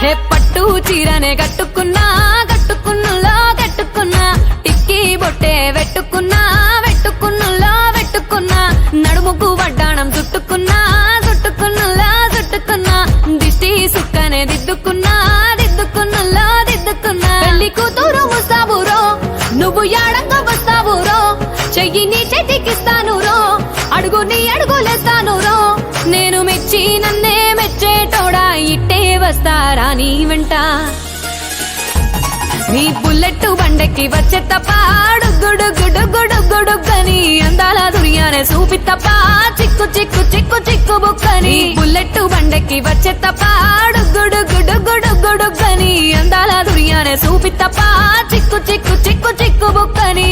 హే పట్టు చీరనే కట్టుకున్నా కట్టుకున్నులో కట్టుకున్నా టిక్కీ బొట్టే వెట్టుకున్నా వెట్టుకున్నులో వెట్టుకున్నా నడుముకు వడ్డాణం చుట్టుకున్నా చుట్టుకున్నులో చుట్టుకున్నా దిష్టి సుక్కనే దిద్దుకున్నా దిద్దుకున్నులో దిద్దుకున్నా పెళ్లి కూతురు ముస్తాబురో నువ్వు యాడంగా వస్తావురో చెయ్యి నీ చేతికిస్తాను రో అడుగు నీ అడుగులేస్తాను రో నేను మెచ్చి నన్నే మెచ్చేటోడా ఇట్టే వస్తారా నీ వెంట నీ బుల్లెట్ బండెక్కి వచ్చే తప్ప గుడుగుడుగుడుగుడుగుడుగని అందాల దుర్యానే చూపి తప్ప చిక్కు చిక్కు చిక్కు చిక్కు బుక్కని బుల్లెట్ బండెక్కి వచ్చే తప్ప గుడుగుడుగుడుగుడుగని అందాల దుర్యానే చూపి తప్ప చిక్కు చిక్కు చిక్కు చిక్కు బుక్కని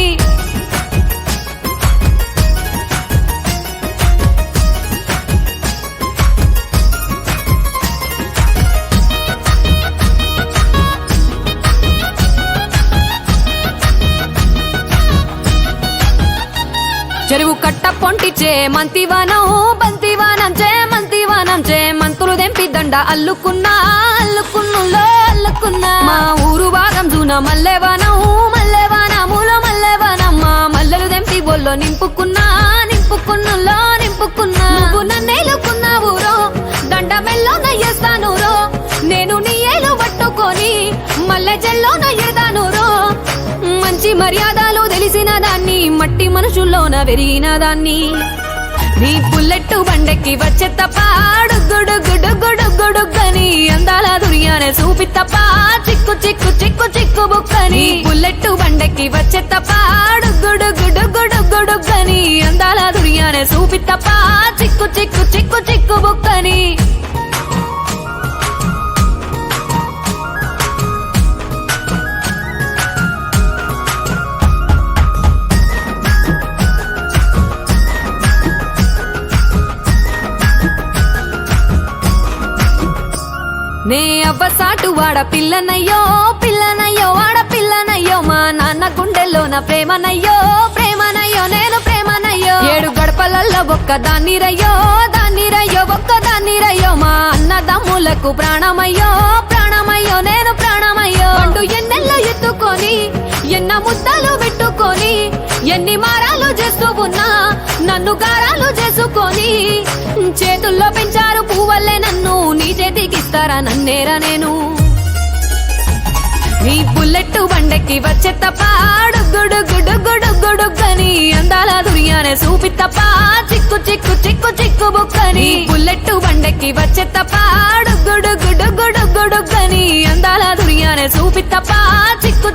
చెరువు కట్ట పొంటిచే మంతివానం బంతివానం చే మంతివానం చే మంతులు దెంపి దండ అల్లుకున్నా అల్లుకున్నులో అల్లుకున్నా మా ఊరు భాగం జూన మల్లెవానం మల్లెవానములో మల్లెవానమ్మ మల్లెలు దెంపి బొల్లో నింపుకున్నా నింపుకున్నులో నింపుకున్నా నువ్వు నన్నేలుకున్నావు రో దండ మెల్లో నయ్యేస్తాను రో నేను నీ ఏలు పట్టుకొని మల్లె జల్లో నయ్యేదాను రో మంచి మర్యాదలు తెలిసిన దాన్ని మట్టి మనుషుల్లోన వెరిగిన దాన్ని నీ బుల్లెట్ బండెక్కి వచ్చే తప్ప గుడుగుడుగుడుగుడుగని అందాల దుర్యానే చూపి తప్ప చిక్కు చిక్కు చిక్కు చిక్కు బుక్కని బుల్లెట్ బండెక్కి వచ్చే తప్ప గుడుగుడుగుడుగుడుగని అందాల దుర్యానే చూపి తప్ప చిక్కు చిక్కు చిక్కు చిక్కు బుక్కని నే అవ్వసాటు వాడ పిల్లనయ్యో పిల్లనయ్యో వాడ పిల్లనయ్యో మా నాన్న గుండెల్లోన ప్రేమనయ్యో ప్రేమనయ్యో నేను ప్రేమనయ్యో 7 గడపలల్లో ఒక్కదాన్ని రయ్యో దాన్ని రయ్యో ఒక్కదాన్ని రయ్యో మా అన్నదమ్ములకు ప్రాణమయ్యో ప్రాణమయ్యో నేను ప్రాణమయ్యో అంటూ ఎన్నెల్లో ఎత్తుకొని ఎన్న ముద్దలు పెట్టుకొని ఎన్ని మారాలు చేస్తూ ఉన్నా నన్ను గారాలు చేసుకొని చేతుల్లో పెంచారు పువ్వల్లే నన్ను నీ చేతికిస్తారా నన్నేరా నేను నీ బుల్లెట్ బండెక్కి వచ్చే తప్ప గుడుగుడుగుడుగుడుగని అందాల దుర్యానే చూపి తప్ప చిక్కు చిక్కు చిక్కు చిక్కు బుక్కని బుల్లెట్ బండెక్కి వచ్చే తప్ప గుడుగుడుగుడుగుడుగని అందాల దుర్యానే చూపి తప్ప చిక్కు